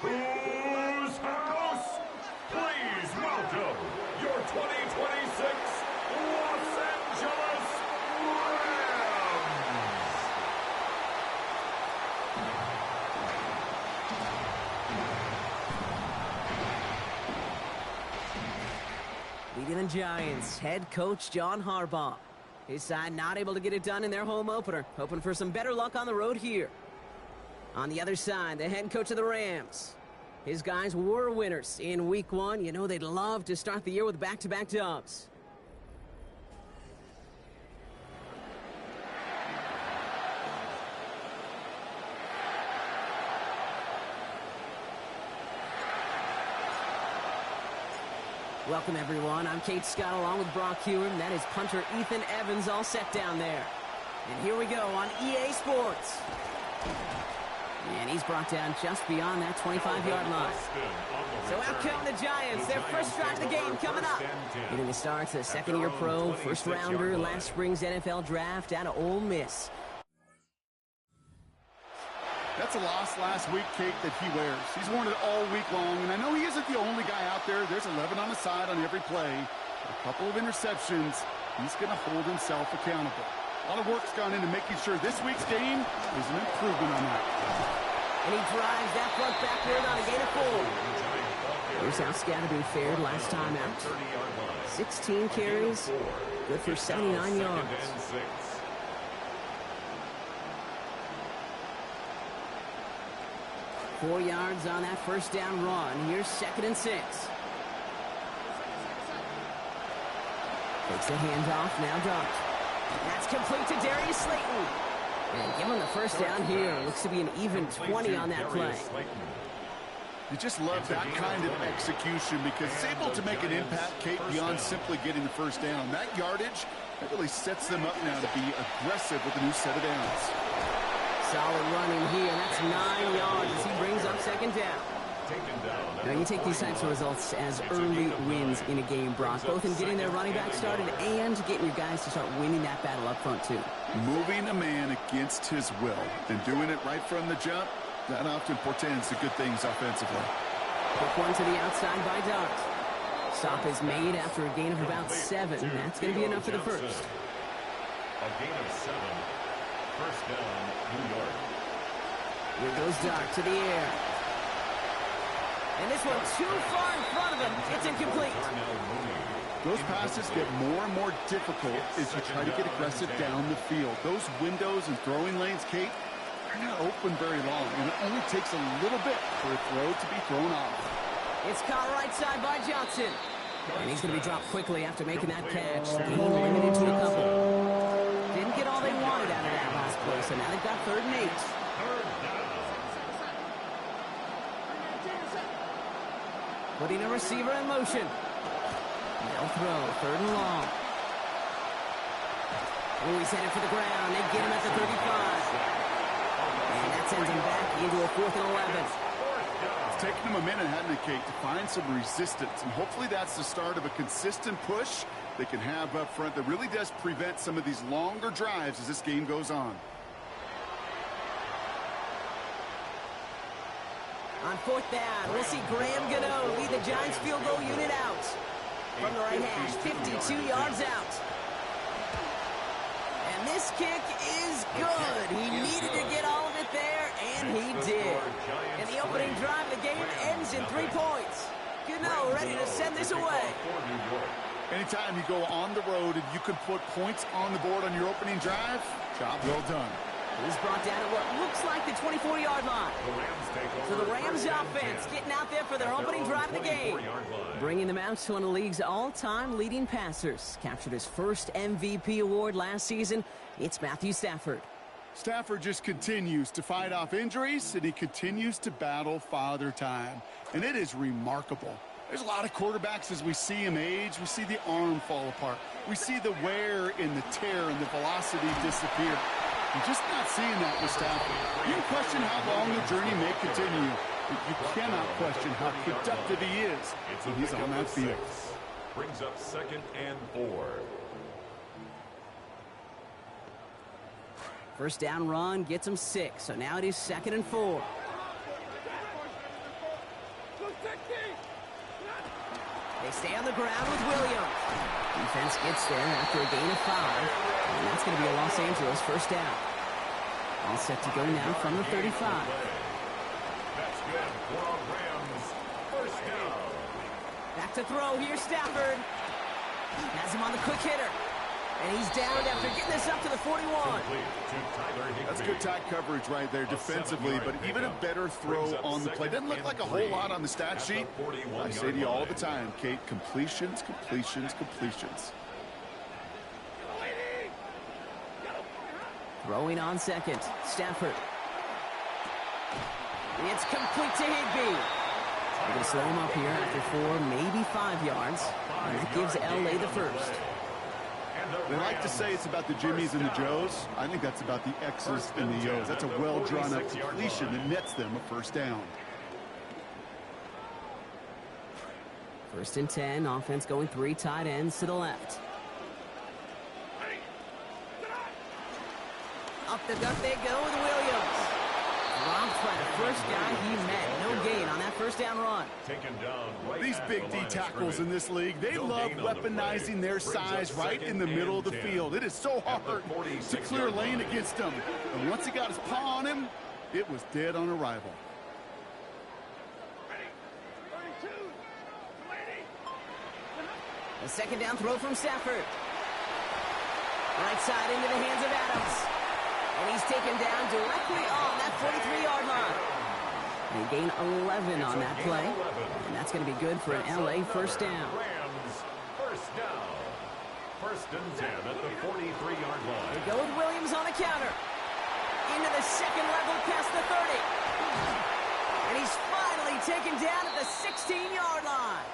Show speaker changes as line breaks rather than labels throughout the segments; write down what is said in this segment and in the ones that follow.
Whose house? Please welcome your 2026 Los Angeles Rams!
Leading the Giants, head coach John Harbaugh. His side not able to get it done in their home opener, hoping for some better luck on the road here. On the other side, the head coach of the Rams. His guys were winners in Week 1. You know they'd love to start the year with back-to-back dubs. Welcome, everyone. I'm Kate Scott along with Brock Hewin. That is punter Ethan Evans all set down there. And here we go on EA Sports. And he's brought down just beyond that 25-yard line. So out come the Giants. Their first drive of the game coming up. Getting the starts, a second-year pro, first-rounder, last spring's NFL draft out of Ole Miss.
That's a loss last week, Kate, that he wears. He's worn it all week long, and I know he isn't the only guy out there. There's 11 on the side on every play. A couple of interceptions. He's going to hold himself accountable. A lot of work's gone into making sure this week's game is an improvement on that.
And he drives that front backward on a gain of 4. Here's how Scatterby fared last time out. 16 carries, good for 79 yards. 4 yards on that first down run. Here's 2nd and 6. Takes the handoff, now Dart. That's complete to Darius Slayton. And give him the first down here. Looks to be an even 20 on that play.
You just love that kind of execution because it's able to make an impact, Kate, beyond simply getting the first down. That yardage, that really sets them up now to be aggressive with a new set of downs.
Solid running here. That's 9 yards as he brings up 2nd down. Now you take these types of results as early wins in a game, Brock, both in getting their running back started and getting your guys to start winning that battle up front too.
Moving a man against his will and doing it right from the jump, that often portends to good things offensively.
Quick one to the outside by Dart. Stop is made after a gain of about 7. That's going to be enough for the first.
A gain of 7. First down, New York.
Here goes Dart to the air. And this one too far in front of him. It's incomplete.
Those passes get more and more difficult as you try to get aggressive down the field. Those windows and throwing lanes, Kate, they're not open very long, and it only takes a little bit for a throw to be thrown off.
It's caught right side by Johnson. And he's going to be dropped quickly after making that catch. The game limited to a couple. Didn't get all they wanted out of that last play, so now they've got 3rd and 8. Putting a receiver in motion. They'll throw, 3rd and long. Oh, he's headed for the ground. They get him at the 35. And that sends him back into a 4th and 11.
It's taken him a minute, hasn't it, Kate, to find some resistance. And hopefully that's the start of a consistent push they can have up front that really does prevent some of these longer drives as this game goes on.
On 4th down, we'll see Graham Gano lead the Giants field goal unit out. from the right hash, 52 yards out. And this kick is good. He needed to get all of it there, and he did. And the opening drive of the game ends in 3 points. Gano ready to send this away.
Anytime you go on the road and you can put points on the board on your opening drive, job well done.
He's brought down at what looks like the 24-yard line. So the Rams offense getting out there for their opening drive of the game. Bringing them out to one of the league's all-time leading passers. Captured his first MVP award last season. It's Matthew Stafford.
Stafford just continues to fight off injuries, and he continues to battle father time. And it is remarkable. There's a lot of quarterbacks as we see him age. We see the arm fall apart. We see the wear and the tear and the velocity disappear. You're just not seeing that with Stafford. You can question how long the journey may continue, but you cannot question how productive he is when he's on that field.
Brings up 2nd and 4.
First down run gets him 6, so now it is 2nd and 4. They stay on the ground with Williams. Defense gets there after a gain of 5, and that's going to be a Los Angeles first down. All set to go now from the 35.
That's good for our Rams. First down.
Back to throw. Here's Stafford. Has him on the quick hitter. And he's down after getting this up to the 41.
That's good tight coverage right there defensively, but even a better throw on the play. Doesn't look like a whole lot on the stat sheet. I say to you all the time, Kate, completions, completions, completions.
Throwing on second. Stafford. It's complete to Higbee. They're going to slow him up here after 4, maybe 5 yards. And that gives L.A. the first.
They like to say it's about the Jimmies and the Joes. I think that's about the X's and the O's. That's a well-drawn-up completion that nets them a first down.
1st and 10. Offense going 3 tight ends to the left. Up the gut they go with Williams. Dropped by the first guy he met. No gain on that first down run.
These big D tackles in this league, they love weaponizing their size right in the middle of the field. It is so hard to clear lane against them. And once he got his paw on him, it was dead on arrival.
A 2nd down throw from Stafford. Right side into the hands of Adams. And he's taken down directly on that 43-yard line. And he gained 11 on that play. And that's going to be good for an L.A. first down.
Rams first down. 1st and 10 at the 43-yard line.
They go with Williams on the counter. Into the 2nd level past the 30. And he's finally taken down at the 16-yard line.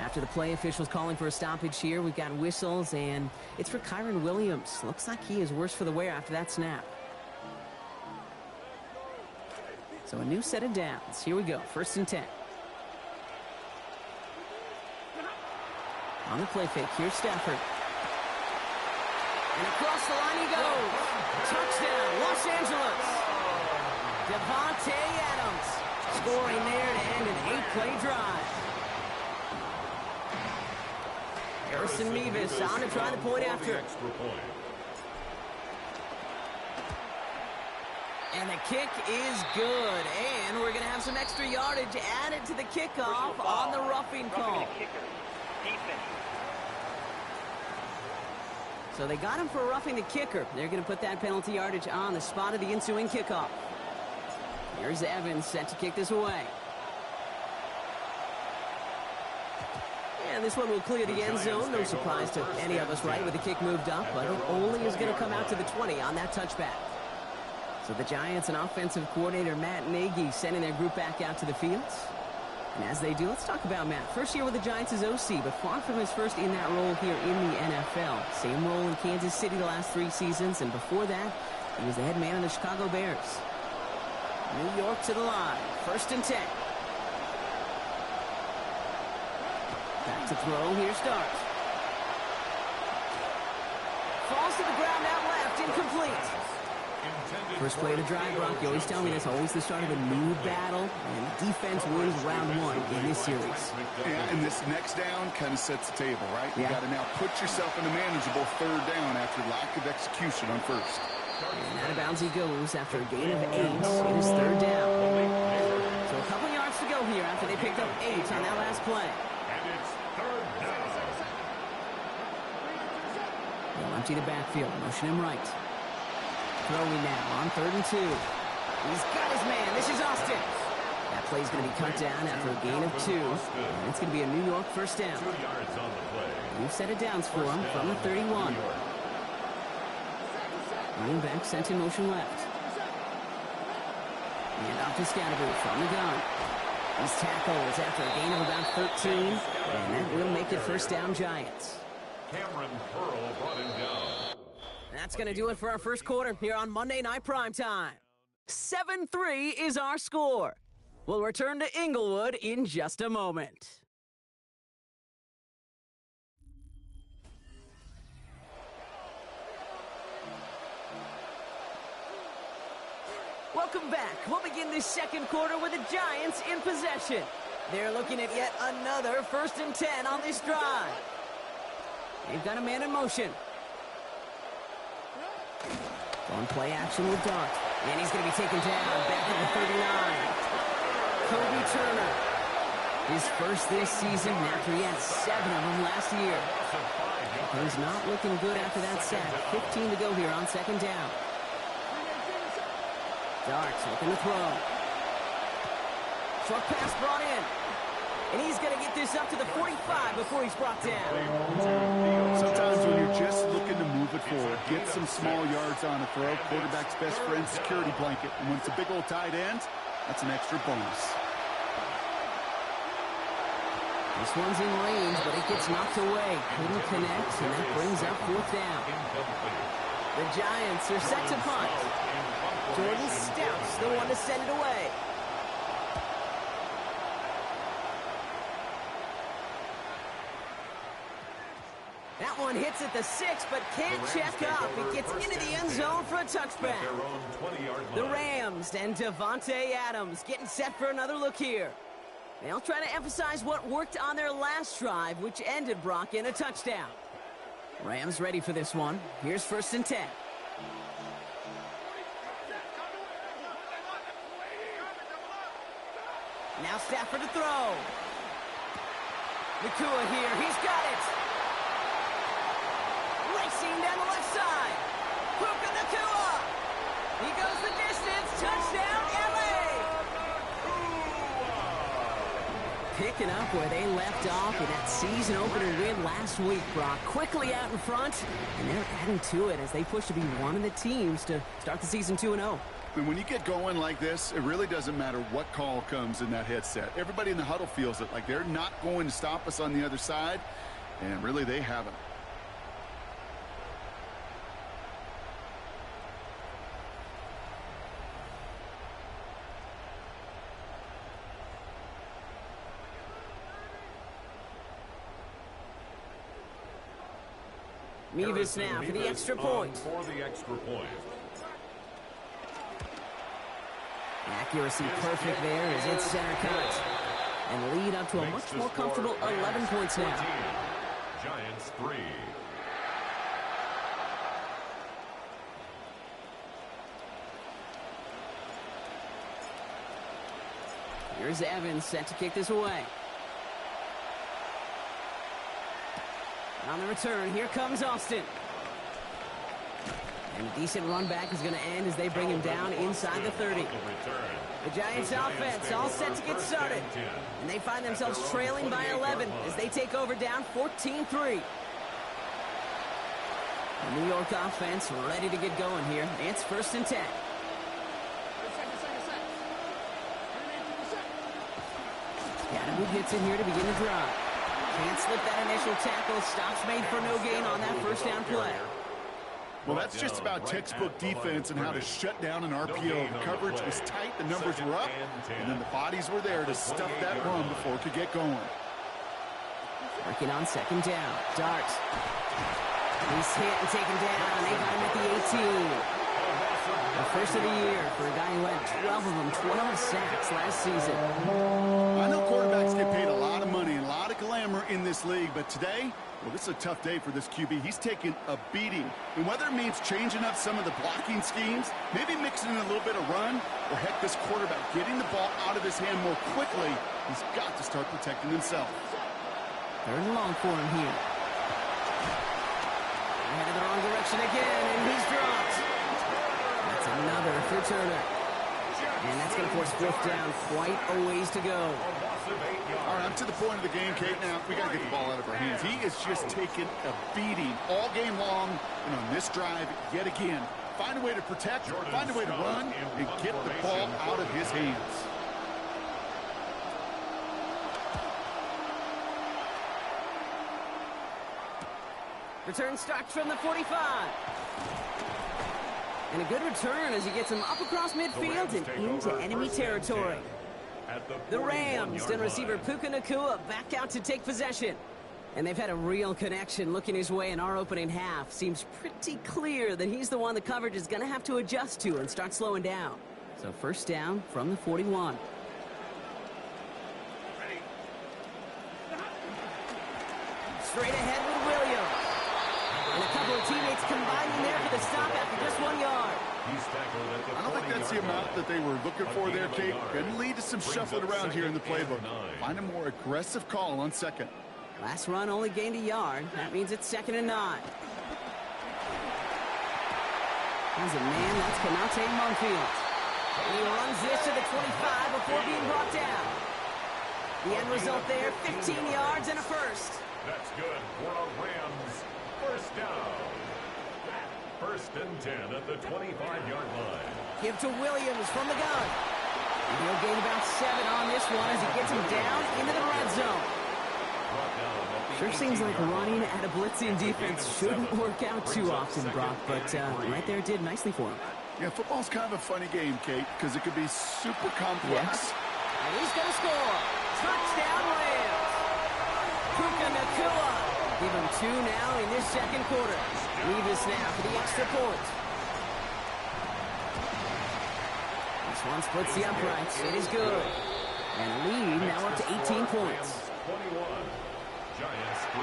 After the play, officials calling for a stoppage here. We've got whistles, and it's for Kyren Williams. Looks like he is worse for the wear after that snap. So a new set of downs. Here we go. 1st and 10. On the play fake, here's Stafford. And across the line he goes. Touchdown, Los Angeles. Devontae Adams scoring there to end an 8-play drive. Harrison Mevis on to try the point after. And the kick is good. And we're going to have some extra yardage added to the kickoff on the roughing call. So they got him for roughing the kicker. They're going to put that penalty yardage on the spot of the ensuing kickoff. Here's Evans set to kick this away. And this one will clear the end zone. No surprise to any of us, right, with the kick moved up. But it only is going to come out to the 20 on that touchback. So the Giants and offensive coordinator Matt Nagy sending their group back out to the fields. And as they do, let's talk about Matt. First year with the Giants as OC, but far from his first in that role here in the NFL. Same role in Kansas City the last 3 seasons, and before that, he was the head man of the Chicago Bears. New York to the line. 1st and 10. Back to throw. Here's Starks. Falls to the ground out left. Incomplete. First play of the drive, Brock. You always tell me that's always the start of a new battle, and defense wins round one in this series.
Yeah, and this next down kind of sets the table, right? You
Yeah.
got to now put yourself in a manageable third down after lack of execution on first.
And out of bounds he goes after a gain of 8. It is third down. So a couple yards to go here after they picked up 8 on that last play.
And it's third down.
They'll empty the backfield, motion him right. Throwing now on 3rd and 2. He's got his man. This is Austin. That play's going to be cut down after a gain of 2. And it's going to be a New York first down.
2 yards on the play.
We've set it downs for him from the 31. Running back sent in motion left. And off to Scatterby from the gun. He's tackles after a gain of about 13. And that will make it first down Giants.
Cameron Pearl brought him down.
That's going to do it for our first quarter here on Monday Night Primetime. 7-3 is our score. We'll return to Inglewood in just a moment. Welcome back. We'll begin this second quarter with the Giants in possession. They're looking at yet another 1st and 10 on this drive. They've got a man in motion. On play action with Dart. And he's going to be taken down back at the 39. Kobe Turner. His first this season after he had 7 of them last year. He's not looking good after that sack. 15 to go here on 2nd down. Darts looking to throw. Short pass brought in. And he's going to get this up to the 45 before he's brought down.
Sometimes when you're just looking to move it forward, get some small yards on a throw, quarterback's best friend, security blanket. And when it's a big old tight end, that's an extra bonus.
This one's in range, but it gets knocked away. Couldn't connect, and that brings up 4th down. The Giants are set to punt. Jordan Stout's the one to send it away. That one hits at the 6, but can't check up. It gets into the end zone for a touchback. The Rams and Devontae Adams getting set for another look here. They'll try to emphasize what worked on their last drive, which ended Brock in a touchdown. Rams ready for this one. Here's 1st and 10. Now Stafford to throw. Nakua here. He's got it. Racing down the left side. Puka Nakua. He goes the distance. Touchdown, LA. Picking up where they left off with that season opener win last week, Brock. Quickly out in front, and they're adding to it as they push to be one of the teams to start the season 2-0.
And when you get going like this, it really doesn't matter what call comes in that headset. Everybody in the huddle feels it, like they're not going to stop us on the other side, and really they haven't.
Mevis now for the extra point.
For the extra point.
Accuracy perfect there as it's center cut. And lead up to a much more comfortable 11 points now.
Giants 3.
Here's Evans set to kick this away. On the return, here comes Austin. And a decent run back is going to end as they bring him down inside the 30. The Giants offense all set to get started. And they find themselves trailing by 11 as they take over down 14-3. The New York offense ready to get going here. It's 1st and 10. Scatterby gets in here to begin the drive. Can't slip that initial tackle. Stops made for no gain on that 1st down play.
Well, that's just about textbook defense and how to shut down an RPO. The coverage was tight, the numbers were up, and then the bodies were there to stuff that run before it could get going.
Working on 2nd down. Dart. He's hit and taken down. They got him at the 18. The first of the year for a guy who had 12 of them, 12 sacks last season.
I know quarterbacks get paid a lot of money and a lot of glamour in this league, but today, well, this is a tough day for this QB. He's taken a beating. And whether it means changing up some of the blocking schemes, maybe mixing in a little bit of run, or heck, this quarterback getting the ball out of his hand more quickly, he's got to start protecting himself.
Third and long for him here. Headed the wrong direction again, and he's dropped. That's another returner. And that's going to force fourth down. Quite a ways to go.
All right, I'm to the point of the game, Kate. Now, we got to get the ball out of our hands. He is just taking a beating all game long. And on this drive, yet again, find a way to protect, find a way to run, and get the ball out of his hands.
Return starts from the 45. And a good return as he gets him up across midfield and into enemy territory. The Rams and receiver Puka Nacua back out to take possession. And they've had a real connection looking his way in our opening half. Seems pretty clear that he's the one the coverage is going to have to adjust to and start slowing down. So first down from the 41. Straight ahead with Williams. And a couple of teammates combining there for the stop after just 1 yard.
I don't think that's the amount that they were looking for there, Kate. Going to lead to some shuffling around here in the playbook. Find a more aggressive call on second.
Last run only gained a yard. That means it's 2nd and 9. There's a man, that's Canate Monfield. And he runs this to the 25 before being brought down. The end result there, 15 yards and a first.
That's good for a Rams first down. First and 10 at the 25-yard line.
Give to Williams from the gun. And he'll gain about 7 on this one as he gets him down into the red zone. Sure seems like running at a blitzing defense shouldn't work out too often, Brock, but right there it did nicely for him.
Yeah, football's kind of a funny game, Kate, because it could be super complex.
And he's going to score. Touchdown, Rams. Puka Nacua. Give him 2 now in this second quarter. Leave this now for the extra point. This one splits the uprights. It is good. And lead now up to 18 points.
21. Giants 3.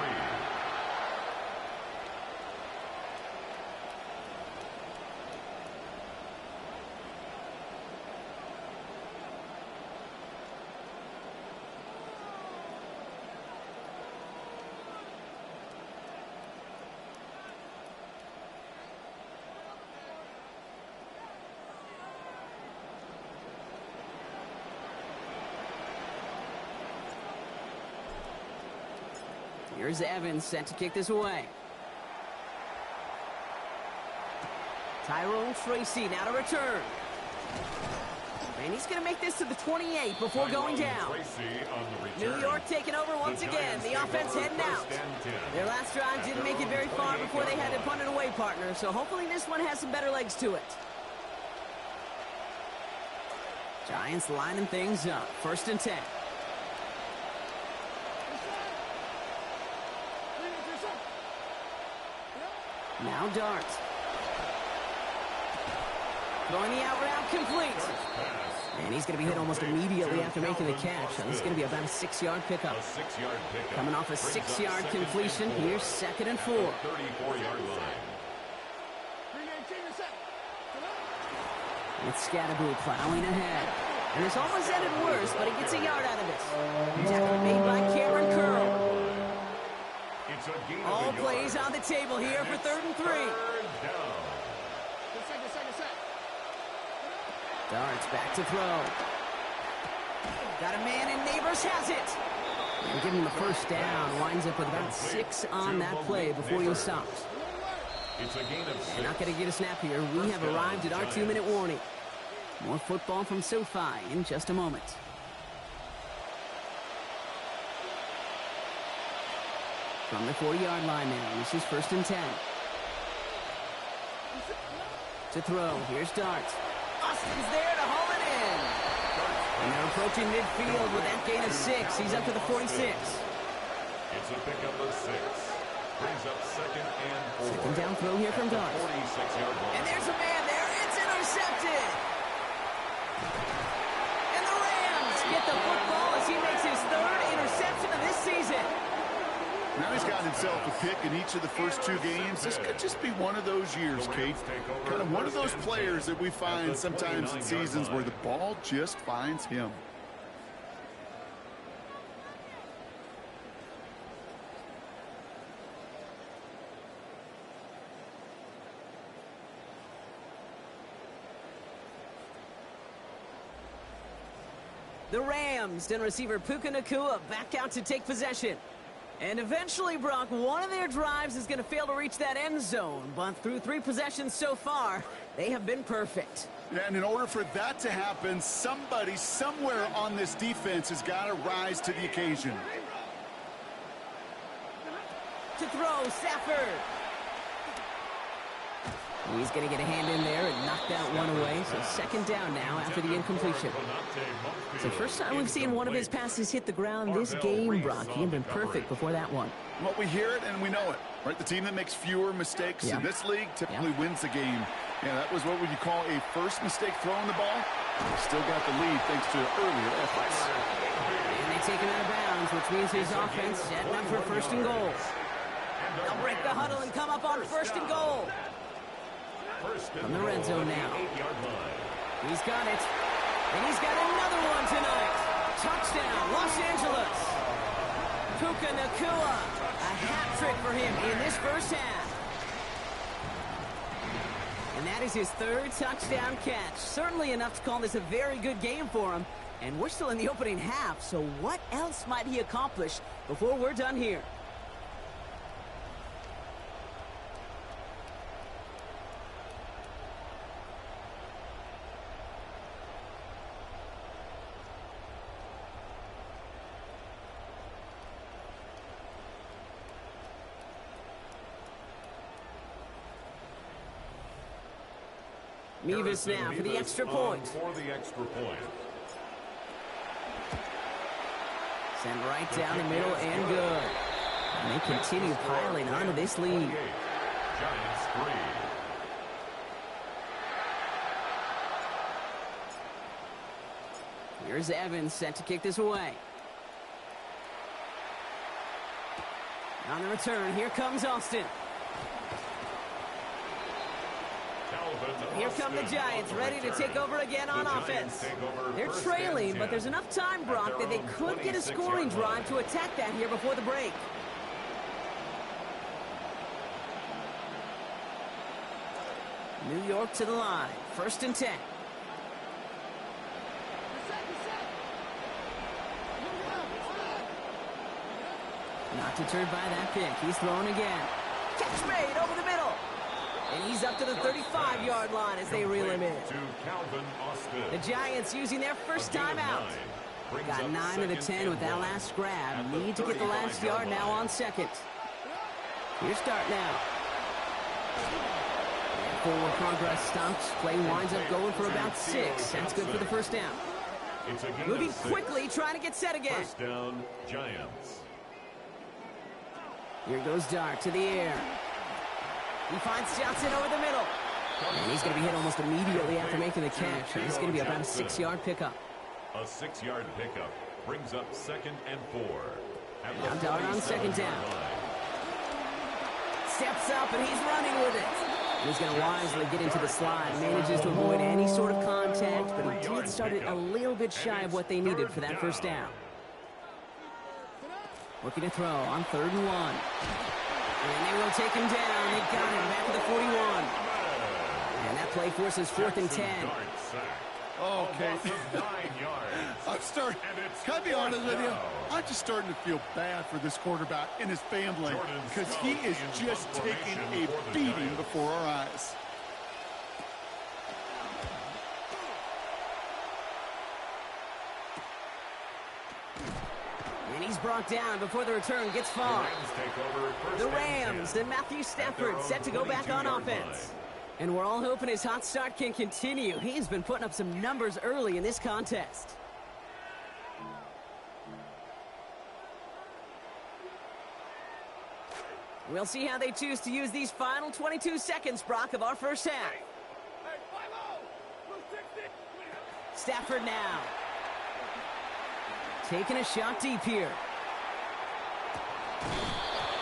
Here's Evans set to kick this away. Tyrone Tracy now to return. And he's going to make this to the 28 before going down. New York taking over once again. The offense heading out. Their last drive didn't make it very far before they had to punt it away, partner. So hopefully this one has some better legs to it. Giants lining things up. First and 10. Now Dart. Throwing the out route complete. And he's going to be hit almost immediately after making the catch. So this is going to be about a 6-yard pickup. Coming off a 6-yard completion. Here's 2nd and 4.
34-yard line.
With Scatterboo plowing ahead. And this almost ended worse, but he gets a yard out of it. Tackle made by Cameron Curl. All plays on the table here for 3rd and 3. Darts back to throw. Got a man and Neighbors has it. And giving him the first down. Winds up with about 6 on that play before he was stopped. And not going to get a snap here. We have arrived at our 2-minute warning. More football from SoFi in just a moment. From the 40-yard line now, this is 1st and 10. To throw, here's Dart. Austin's there to haul it in. And they're approaching midfield with that gain of 6. He's up to the 46.
It's a pickup of 6. Brings up 2nd and 4.
Second down throw here from Dart.
46-yard line.
And there's a man there. It's intercepted. And the Rams get the football as he makes his third interception of this season.
Now he's got himself a pick in each of the first 2 games. This could just be one of those years, Kate. Kind of one of those players that we find sometimes in seasons where the ball just finds him.
The Rams and receiver Puka Nacua back out to take possession. And eventually, Brock, one of their drives is going to fail to reach that end zone. But through 3 possessions so far, they have been perfect.
Yeah, and in order for that to happen, somebody somewhere on this defense has got to rise to the occasion.
To throw, Stafford. He's going to get a hand in there and knock that one away. So second down now after the incompletion. It's the first time we've seen one of his passes hit the ground this game, Brock. He had been perfect before that one.
Well, we hear it and we know it, right? The team that makes fewer mistakes in this league typically wins the game. Yeah, that was what would you call a first mistake throwing the ball. Still got the lead thanks to earlier efforts.
And they take him out of bounds, which means his offense setting up for first and goal. They'll break the huddle and come up on first and goal. From the red zone now. He's got it. And he's got another one tonight. Touchdown, Los Angeles. Puka Nacua. A hat trick for him in this first half. And that is his 3rd touchdown catch. Certainly enough to call this a very good game for him. And we're still in the opening half, so what else might he accomplish before we're done here? Mevis now for the extra point. Send right down the middle and good. And they continue piling onto this lead.
Giants 3.
Here's Evans set to kick this away. On the return, here comes Austin. Here come the Giants, ready to take over again on offense. They're trailing, but there's enough time, Brock, that they could get a scoring drive to attack that here before the break. New York to the line, 1st and 10. Not deterred by that pick. He's throwing again. Catch made over the middle. And he's up to the 35-yard line as they reel him in. The Giants using their first timeout. Got 9 of the 10 with that last grab. Need to get the last yard now on second. Here's start now. Forward progress stops. Play winds up going for about 6. That's good for the first down. Moving quickly, trying to get set again.
First down, Giants.
Here goes Dart to the air. He finds Johnson over the middle. And he's going to be hit almost immediately after making the catch. He's going to be about a 6-yard pickup.
A 6-yard pickup brings up 2nd and 4.
Now Dart on second down. Steps up and he's running with it. He's going to wisely get into the slide. Manages to avoid any sort of contact, but he did start it a little bit shy of what they needed for that first down. Looking to throw on 3rd and 1. And they will take him down. They got him back to the 41. And that play forces 4th and 10.
Okay. Can I be honest with you? I'm just starting to feel bad for this quarterback and his family because he is just taking a beating before our eyes.
And he's brought down before the return gets far. The Rams and Matthew Stafford set to go back on offense. And we're all hoping his hot start can continue. He's been putting up some numbers early in this contest. We'll see how they choose to use these final 22 seconds, Brock, of our first half. Stafford now. Taking a shot deep here.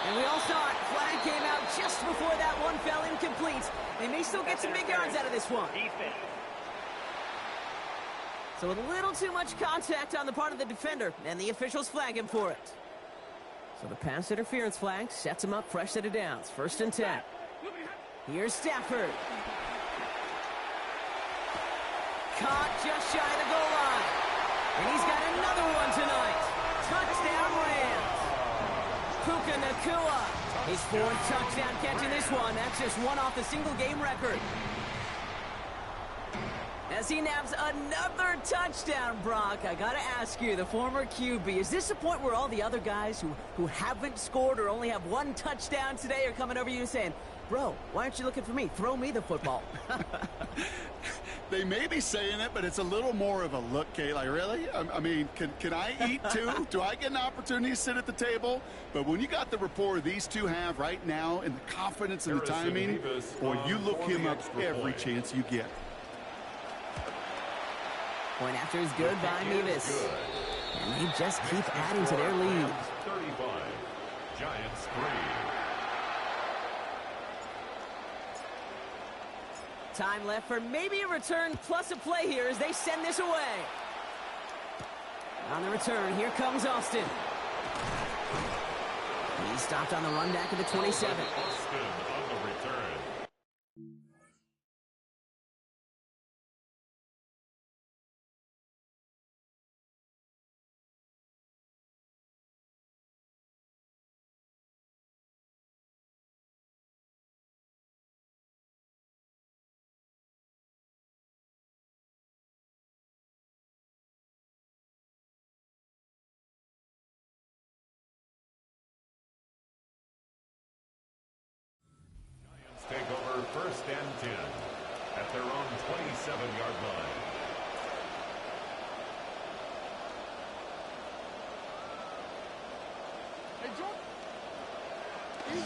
And we all saw it. Flag came out just before that one fell incomplete. They may still get some big yards out of this one. So with a little too much contact on the part of the defender, and the officials flag him for it. So the pass interference flag sets him up fresh set of downs. 1st and 10. Here's Stafford. Caught just shy of the goal line. And he's got another one tonight. Touchdown Rams. Puka Nacua. His 4th touchdown catch in this one. That's just one off the single game record. As he nabs another touchdown, Brock, I gotta ask you, the former QB, is this a point where all the other guys who haven't scored or only have one touchdown today are coming over you and saying, bro, why aren't you looking for me? Throw me the football.
They may be saying it, but it's a little more of a look, Kate. Like, really? I mean, can I eat too? Do I get an opportunity to sit at the table? But when you got the rapport these two have right now and the confidence and the timing, boy, you look him up every chance you get.
Point after is good by Mevis. And they just keep adding to their lead.
35. Giants 3.
Time left for maybe a return plus a play here as they send this away. On the return, here comes Austin. He stopped on the run back at the 27.
Austin on the return. Take over 1st and 10 at their own 27-yard line.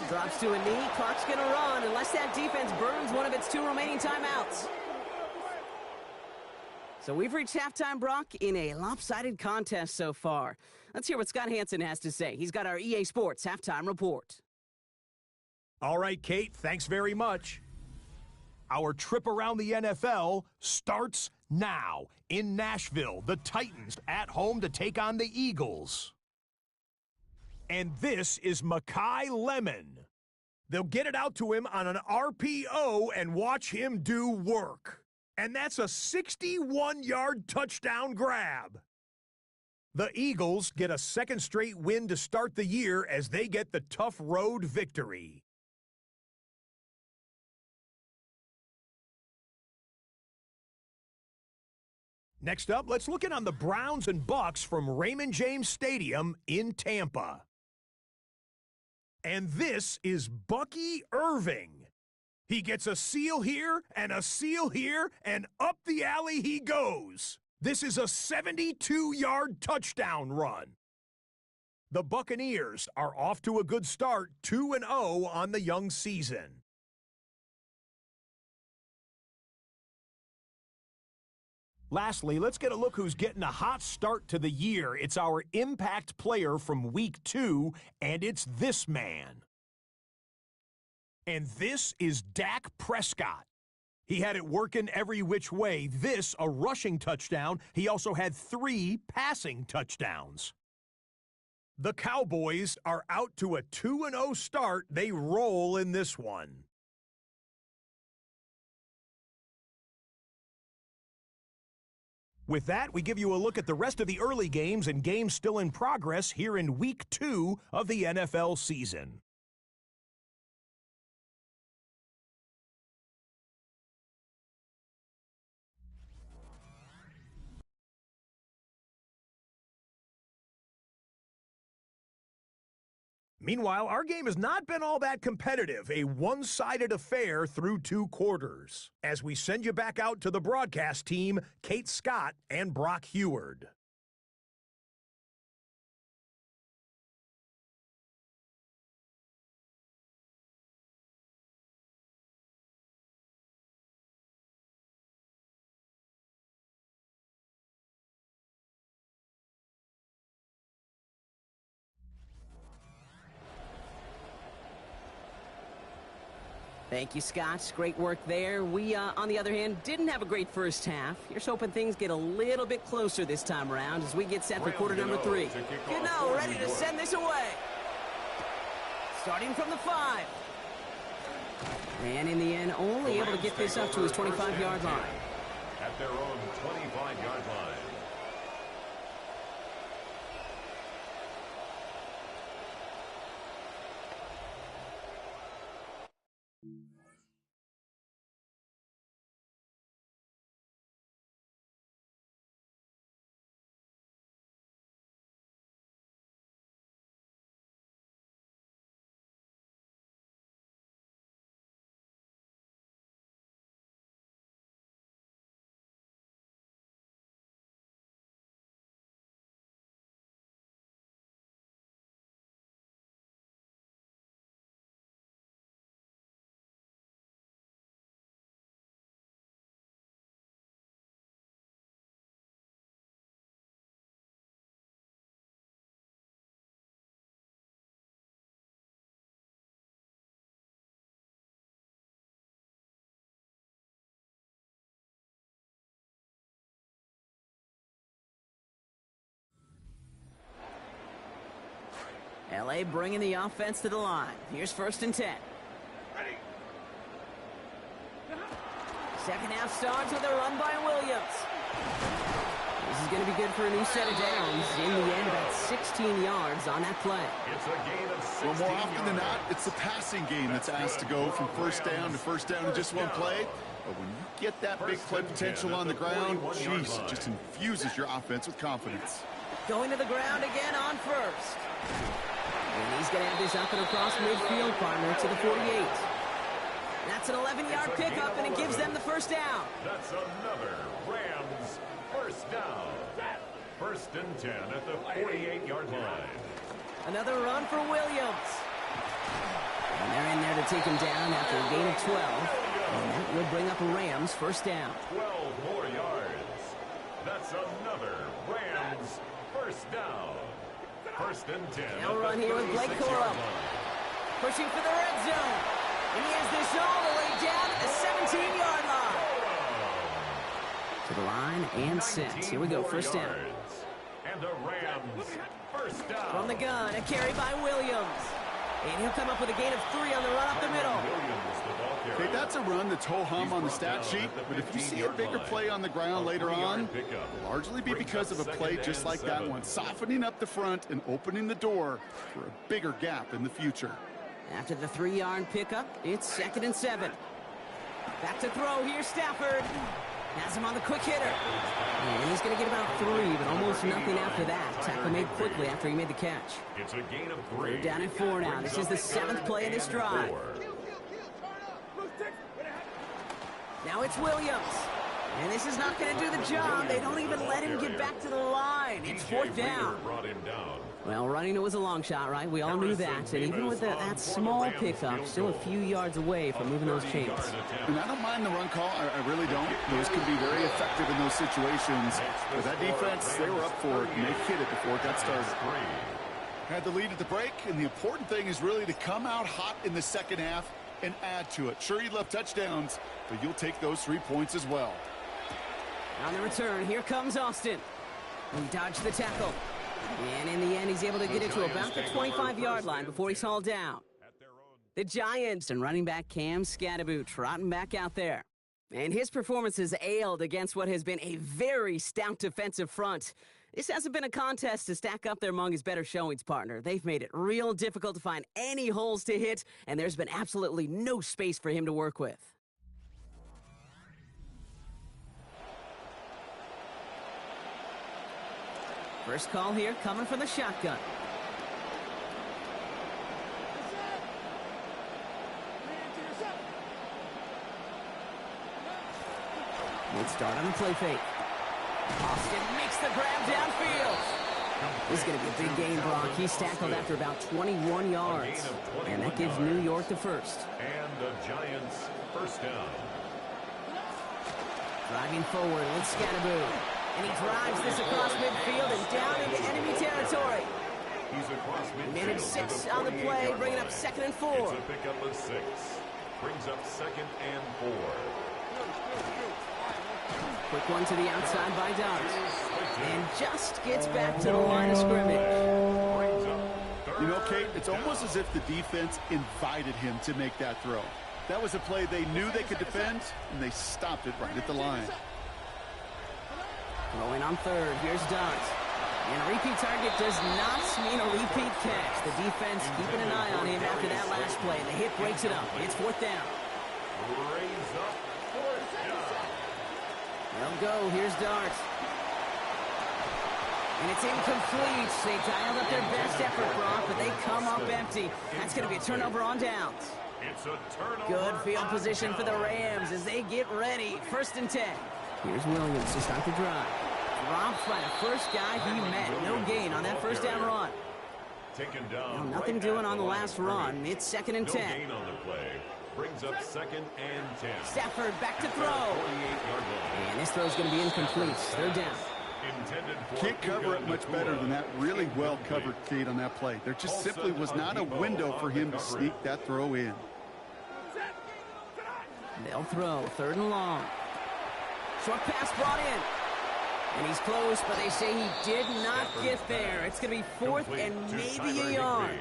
Drops to a knee, clock's gonna run unless that defense burns one of its 2 remaining timeouts. So we've reached halftime, Brock, in a lopsided contest so far. Let's hear what Scott Hansen has to say. He's got our EA Sports halftime report.
All right, Kate, thanks very much. Our trip around the NFL starts now. In Nashville, the Titans at home to take on the Eagles. And this is Makai Lemon. They'll get it out to him on an RPO and watch him do work. And that's a 61-yard touchdown grab. The Eagles get a 2nd straight win to start the year as they get the tough road victory. Next up, let's look in on the Browns and Bucks from Raymond James Stadium in Tampa. And this is Bucky Irving. He gets a seal here, and up the alley he goes. This is a 72-yard touchdown run. The Buccaneers are off to a good start, 2-0 on the young season. Lastly, let's get a look who's getting a hot start to the year. It's our impact player from Week 2, and it's this man. And this is Dak Prescott. He had it working every which way. This, a rushing touchdown. He also had 3 passing touchdowns. The Cowboys are out to a 2-0 start. They roll in this one. With that, we give you a look at the rest of the early games and games still in progress here in Week 2 of the NFL season. Meanwhile, our game has not been all that competitive, a one-sided affair through 2 quarters. As we send you back out to the broadcast team, Kate Scott and Brock Heward.
Thank you, Scott. Great work there. We, on the other hand, didn't have a great first half. Here's hoping things get a little bit closer this time around as we get set for quarter number 3. Gano ready to send this away. Starting from the 5. And in the end, only able to get this up to his 25-yard line.
At their own 25-yard line.
LA bringing the offense to the line. Here's 1st and 10. Second half starts with a run by Williams. This is going to be good for a new set of downs. In the end, about 16 yards on that play.
It's a gain of 16
Well, more often than not, it's the passing game that's asked to go from first down in just one play. But when you get that big play potential on the ground, geez, it just infuses your offense with confidence.
Going to the ground again on 1st. And he's going to have this up and across midfield, partner, to the 48. That's an 11-yard pickup, and it gives them the 1st down.
That's another Rams 1st down. 1st and 10 at the 48-yard line.
Another run for Williams. And they're in there to take him down after a gain of 12. And that will bring up a Rams 1st down.
12 more yards. That's another Rams 1st down. 1st and 10.
They'll run here with Blake Corum. Pushing for the red zone. And he has this all the way down at the 17-yard line. To the line and set. Here we go, 1st down.
And the Rams 1st down.
From the gun, a carry by Williams. And he'll come up with a gain of 3 on the run up the middle.
Okay, that's a run that's ho-hum on the stat sheet, but if you see a bigger play on the ground later on, it'll largely be because of a play just like that one, softening up the front and opening the door for a bigger gap in the future.
After the 3-yard pickup, it's 2nd and 7. Back to throw, here's Stafford. Has him on the quick hitter. And he's going to get about 3, but almost nothing after that. Tackle made quickly after he made the catch.
It's a gain of 3.
They're down at 4 now. This is the 7th play of this drive. Now it's Williams. And this is not going to do the job. They don't even let him get back to the line. It's 4th down. Well, running it was a long shot, right? We all knew that. And even with that small pickup, still a few yards away from moving those chains.
And I don't mind the run call. I really don't. Those can be very effective in those situations. But that defense, they were up for it, and they hit it before it got started. Had the lead at the break, and the important thing is really to come out hot in the second half and add to it. Sure, you love touchdowns, but you'll take those 3 points as well.
On the return, here comes Austin. He dodged the tackle. And in the end, he's able to get it to about the 25-yard line before he's hauled down. The Giants and running back Cam Scatterboot trotting back out there. And his performance has ailed against what has been a very stout defensive front. This hasn't been a contest to stack up there among his better showings, partner. They've made it real difficult to find any holes to hit, and there's been absolutely no space for him to work with. First call here coming from the shotgun. Good start on the play fake. Austin makes the grab downfield. This is going to be a big gain, Brock. He's tackled after about 21 yards. And that gives New York the 1st.
And the Giants 1st down.
Driving forward with Scatterboot. And he drives this across midfield and down into enemy territory.
He's across midfield.
Managed 6 on the play, bringing up 2nd and 4.
It's a pickup of 6. Brings up 2nd and 4.
Quick one to the outside by Dart. And just gets back to the line of scrimmage.
You know, Kate, it's almost as if the defense invited him to make that throw. That was a play they knew they could defend, and they stopped it right at the line.
Throwing on 3rd. Here's Dart. And a repeat target does not mean a repeat catch. The defense keeping an eye on him after that last play. The hit breaks it up. It's 4th down.
Raise up 4th down.
They'll go. Here's Dart. And it's incomplete. They dialed up their best effort, Brock, but they come up empty. That's going to be a turnover on downs.
It's a turnover.
Good field position for the Rams as they get ready. 1st and 10. Here's Williams to start the drive. Dropped by the first guy he met. No gain on that 1st down run.
Taken down.
Well, nothing doing on the last run. It's 2nd and 10.
No gain on the play. Brings up 2nd and 10.
Stafford back to throw.
48-yard line.
And this throw is going to be incomplete. 3rd down.
Can't cover it much better than that really well covered, Kate, on that play. There just simply was not a window for him to sneak that throw in.
They'll throw. 3rd and long. Short pass brought in. And he's close, but they say he did not get there. It's going to be 4th and maybe a yard.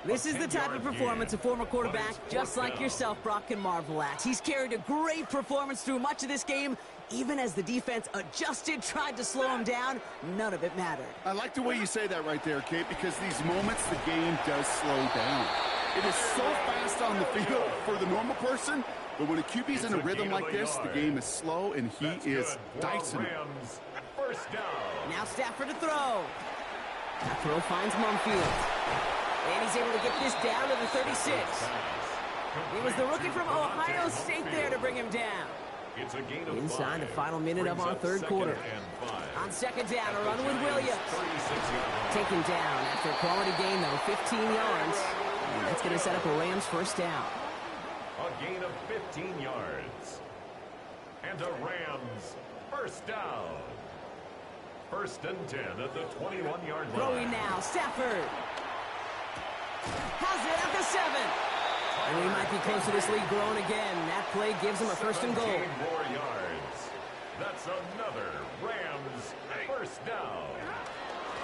This is the type of performance a former quarterback, just like yourself, Brock, can marvel at. He's carried a great performance through much of this game. Even as the defense adjusted, tried to slow him down, none of it mattered.
I like the way you say that right there, Kate, because these moments the game does slow down. It is so fast on the field for the normal person, but when a QB's in a rhythm like this, the game is slow and he is dicing it.
1st down.
Now Stafford to throw. That throw finds Mumfield. And he's able to get this down to the 36. It was the rookie from Ohio State there to bring him down.
It's a gain of
Inside
5.
the final minute of our 3rd quarter. On 2nd down, a run with Williams. Taken down after a quality gain, though, 15 yards. And that's going to set up a Rams 1st down.
A gain of 15 yards. And a Rams 1st down. 1st and 10 at the 21-yard line.
Throwing now, Stafford. Has it at the 7. And we might be close to this lead growing again. That play gives him a 1st and goal.
17 more yards. That's another Rams 1st down.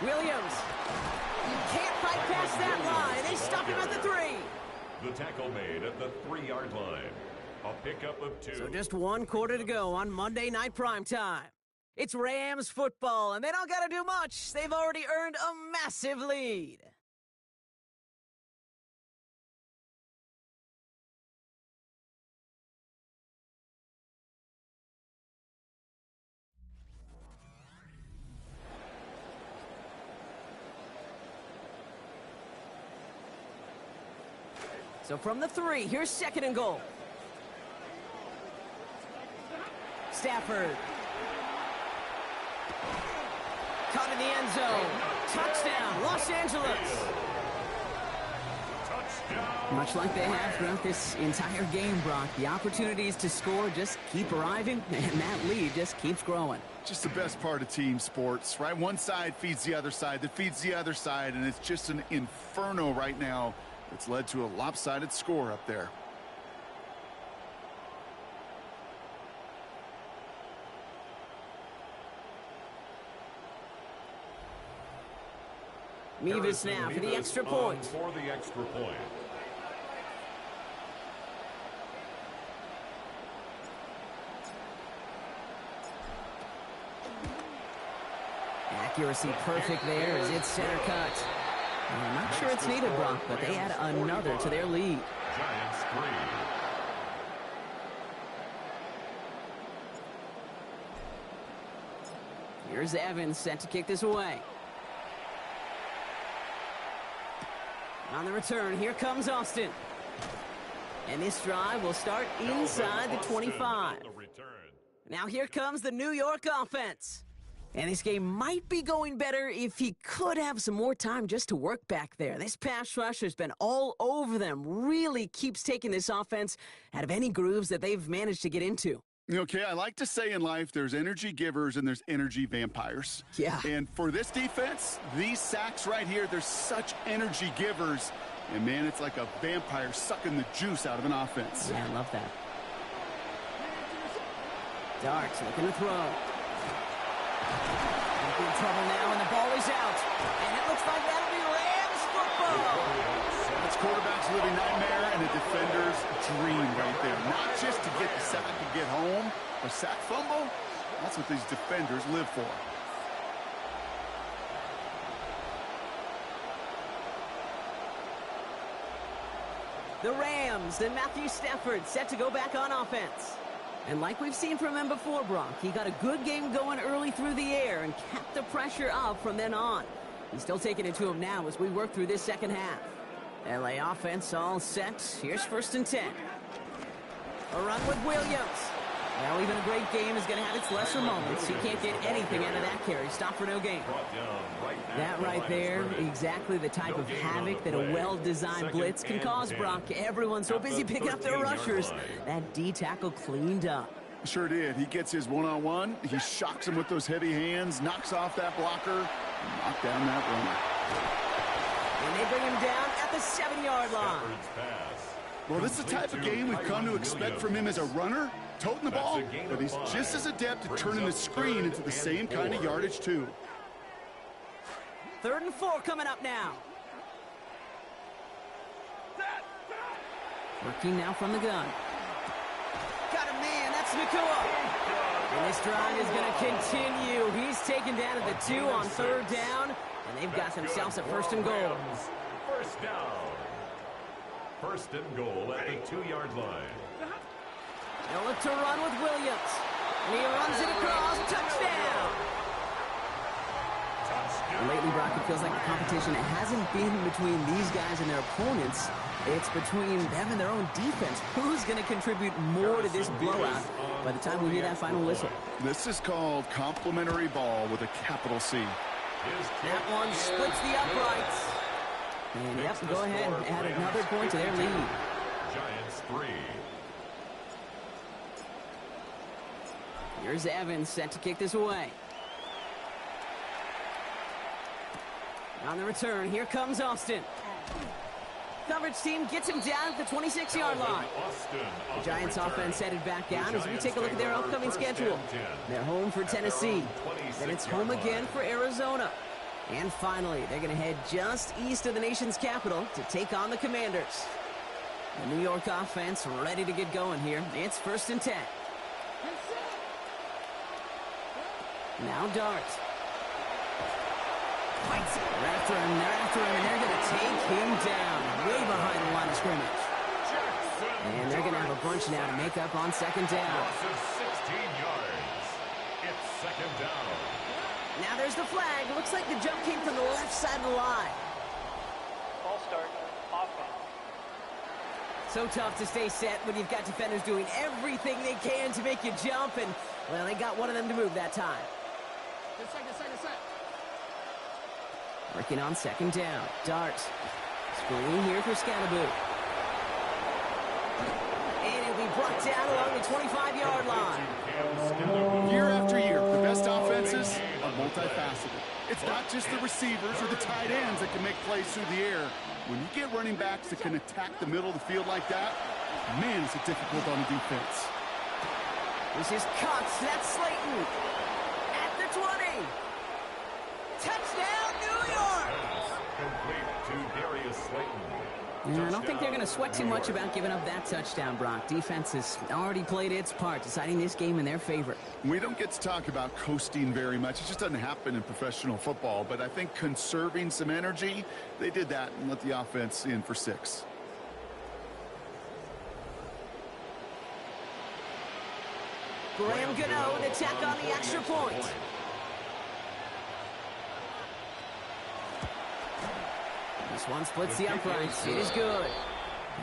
Williams can't fight past that line. They stop him at the 3.
The tackle made at the 3-yard line. A pickup of 2.
So just 1 quarter to go on Monday Night Primetime. It's Rams football, and they don't got to do much. They've already earned a massive lead. So from the 3, here's 2nd and goal. Stafford. Caught in the end zone. Touchdown, Los Angeles.
Touchdown.
Much like they have throughout this entire game, Brock, the opportunities to score just keep arriving, and that lead just keeps growing.
Just the best part of team sports, right? One side feeds the other side, that feeds the other side, and it's just an inferno right now. It's led to a lopsided score up there.
Mevis now for the extra point.
For the extra point.
Accuracy perfect there as it's center cut. I'm not sure it's needed, Brock, but they add another to their lead.
Giants 3.
Here's Evans set to kick this away. On the return, here comes Austin. And this drive will start inside the 25. Now here comes the New York offense. And this game might be going better if he could have some more time just to work back there. This pass rush has been all over them. Really keeps taking this offense out of any grooves that they've managed to get into.
Okay, I like to say in life there's energy givers and there's energy vampires.
Yeah.
And for this defense, these sacks right here, they're such energy givers. And, man, it's like a vampire sucking the juice out of an offense.
Yeah, I love that. Darts looking to throw. In trouble now, and the ball is out. And it looks like that'll be Rams football.
That's quarterback's living nightmare and a defender's dream right there. Not just to get the sack and get home, a sack fumble, that's what these defenders live for.
The Rams and Matthew Stafford set to go back on offense. And like we've seen from him before, Brock, he got a good game going early through the air and kept the pressure up from then on. He's still taking it to him now as we work through this second half. LA offense all set. Here's 1st and 10. A run with Williams. Well, even a great game is going to have its lesser moments. He can't get anything out of that carry. Stop for no gain. That right there, exactly the type of havoc that a well-designed blitz can cause, Brock. Everyone's so busy picking up their rushers. That D tackle cleaned up.
Sure did. He gets his one-on-one. He shocks him with those heavy hands, knocks off that blocker, and knocks down that runner.
And they bring him down at the 7-yard line.
Well, this is the type of game we've come to expect from him as a runner, toting the ball, but he's just as adept at turning the screen into the same kind of yardage, too.
3rd and 4 coming up now. Working now from the gun. Got a man, that's Nakua. And this drive is going to continue. He's taken down at the 2 on 3rd down, and they've got themselves a 1st and goal.
1st down. 1st and goal at the 2-yard line.
They'll look to run with Williams. And he runs it across. Touchdown! Lately, Brock, it feels like the competition hasn't been between these guys and their opponents. It's between them and their own defense. Who's going to contribute more to this blowout by the time we hear that final whistle?
This is called complimentary ball with a capital C.
That one splits the uprights. And yep, go ahead and add another point to their lead.
Giants 3.
Here's Evans set to kick this away. On the return, here comes Austin. Coverage team gets him down at the 26-yard line. The Giants offense headed back down as we take a look at their upcoming schedule. They're home for Tennessee. Then it's home again for Arizona. And finally, they're going to head just east of the nation's capital to take on the Commanders. The New York offense ready to get going here. It's 1st and 10. Now Dart. Fights it. They're after him, and they're going to take him down way behind the line of scrimmage. And they're going to have a bunch now to make up on 2nd down.
Loss of 16 yards. It's 2nd down.
Now there's the flag. Looks like the jump came from the left side of the line.
Ball start. Offense.
So tough to stay set when you've got defenders doing everything they can to make you jump, and, well, they got one of them to move that time.
Good second.
Working on 2nd down. Dart. Screen here for Scatterboo. And it'll be brought down along the 25-yard line.
Year after year, the best offenses are multifaceted. It's not just the receivers or the tight ends that can make plays through the air. When you get running backs that can attack the middle of the field like that, man, is it difficult on the defense.
This is Cox. That's Slayton. At the 20. Touchdown, New York!
Complete to Darius Slayton.
I don't think they're going to sweat too much about giving up that touchdown, Brock. Defense has already played its part, deciding this game in their favor.
We don't get to talk about coasting very much. It just doesn't happen in professional football. But I think conserving some energy, they did that and let the offense in for 6.
Graham Gano with a tack on the extra point. This one splits the uprights. It is good.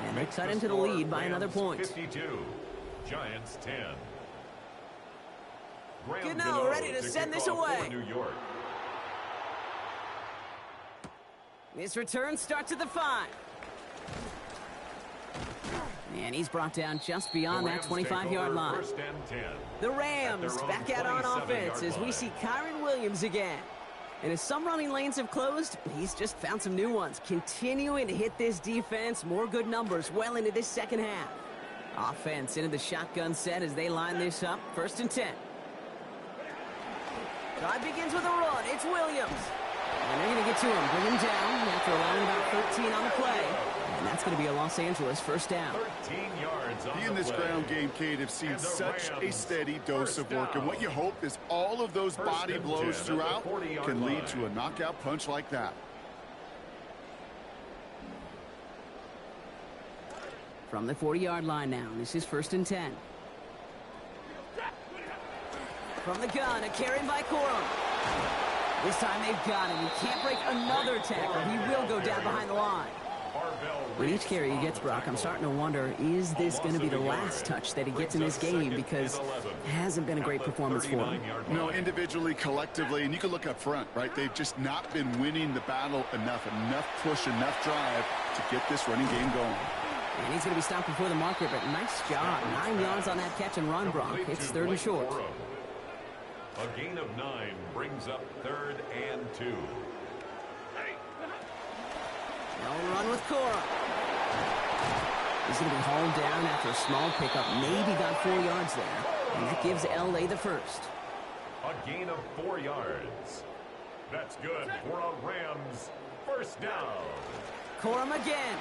And they cut into the lead by another point.
52. Giants 10.
Gano ready to send this away.
New York.
This return starts at the 5. And he's brought down just beyond that 25-yard line.
1st and 10.
The Rams back out on offense as we see Kyron Williams again. And as some running lanes have closed, he's just found some new ones. Continuing to hit this defense, more good numbers well into this second half. Offense into the shotgun set as they line this up. 1st and 10. Drive begins with a run. It's Williams. And they're going to get to him, bring him down after allowing about 13 on the play. And that's going to be a Los Angeles 1st down.
13 yards on
He and this ground game, Kate, have seen such a steady dose of work. And what you hope is all of those body blows throughout can lead to a knockout punch like that.
From the 40-yard line now, this is 1st and 10. From the gun, a carry by Corum. This time they've got him. He can't break another tackle. He will go down behind the line. With each carry he gets, Brock, I'm starting to wonder, is this going to be the last touch that he gets in this game? Because it hasn't been a great performance for him.
No, individually, collectively, and you can look up front, right? They've just not been winning the battle enough push, enough drive to get this running game going.
And he's going to be stopped before the marker, but nice job. 9 yards on that catch and run, Brock. It's 3rd and short.
A gain of 9 brings up 3rd and 2.
No run with Cora. He's going to be hauled down after a small pickup. Maybe got 4 yards there. And that gives L.A. the first.
A gain of 4 yards. That's good for a Rams 1st down.
Corum again.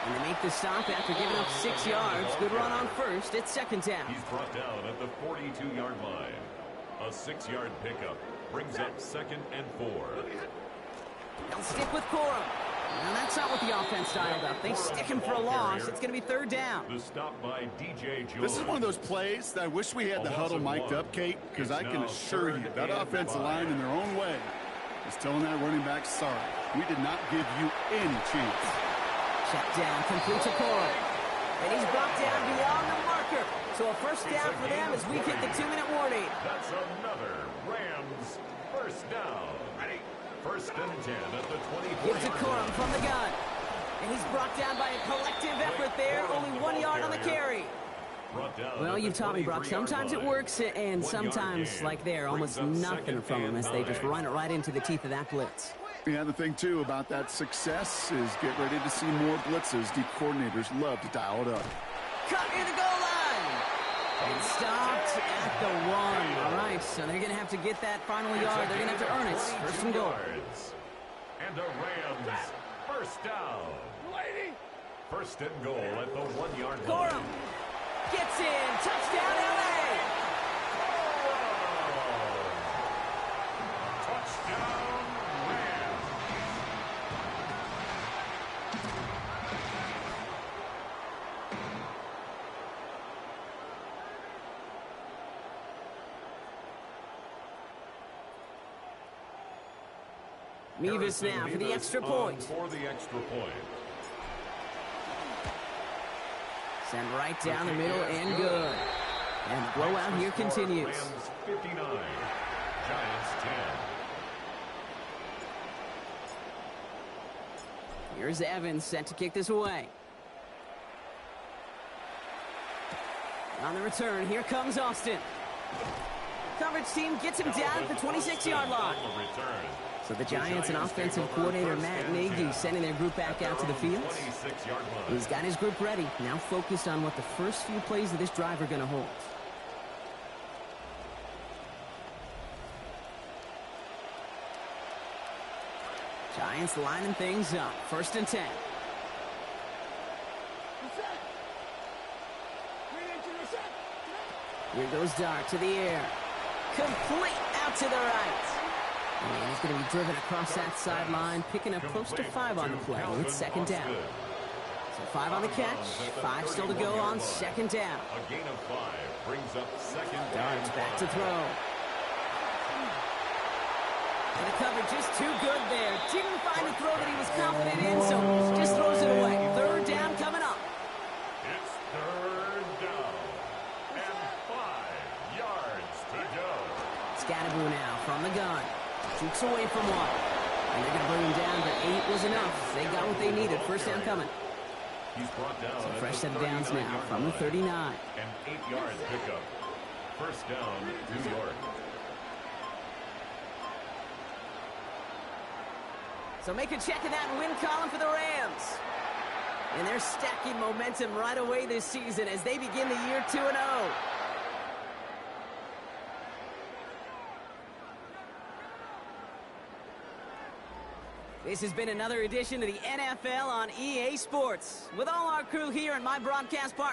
And they make the stop after giving up 6 yards. Good run on 1st. It's 2nd down.
He's brought down at the 42-yard line. A 6-yard pickup brings up 2nd and 4.
They'll stick with Corum. Now that's not what the offense dialed up. They stick him for a loss. It's going to be 3rd down.
The stop by DJ Jones.
This is one of those plays that I wish we had the huddle mic'd up, Kate, because I can assure you that offensive line in their own way is telling that running back, sorry, we did not give you any chance.
Check down, complete to Corum. And he's brought down beyond the marker. So a 1st down for them as we hit the 2-minute warning.
That's another Rams 1st down. 1st and 10 at the 24.
Gives to Corum from the gun. And he's brought down by a collective effort there. Only 1 yard on the carry. Well, you've taught me, Brock. Sometimes it works, and sometimes, like there, almost nothing from them as they just run it right into the teeth of that blitz.
Yeah, the thing, too, about that success is get ready to see more blitzes. Deep coordinators love to dial it up.
Cut near the goal line. And stopped at the 1. All right, so they're going to have to get that final yard. They're going to have to earn it. 1st and goal.
And a Rams 1st down. 1st and goal at the 1-yard line.
Corum gets in. Touchdown, L.A.
Touchdown, Rams.
Mevis now for the extra point.
For the extra point.
Send right down the middle and good. And the blowout here continues.
Rams 59, Giants 10.
Here's Evans set to kick this away. On the return, here comes Austin. Coverage team gets him down at the 26-yard line. So the Giants and offensive coordinator Matt Nagy sending their group back out to the field. He's got his group ready, now focused on what the first few plays of this drive are going to hold. Giants lining things up. 1st and 10. Here goes Dart to the air. Complete out to the right. And he's going to be driven across that sideline, picking up close to 5 on the play. It's 2nd down. So 5 on the catch, 5 still to go on 2nd down.
A gain of 5 brings up 2nd down.
Dart's back to throw. And the coverage just too good there. Didn't find a throw that he was confident in, so just throws it away. 3rd down coming up.
It's 3rd down. And 5 yards to go.
Scatterboo now from the gun. Shoots away from 1. And they're going to bring him down, but 8 was enough. They got what they needed. 1st down coming.
He's brought down
So fresh set of downs now from the 39.
An 8-yard pickup. 1st down, New York.
So make a check in that win column for the Rams. And they're stacking momentum right away this season as they begin the year 2-0. This has been another edition of the NFL on EA Sports. With all our crew here and my broadcast partner,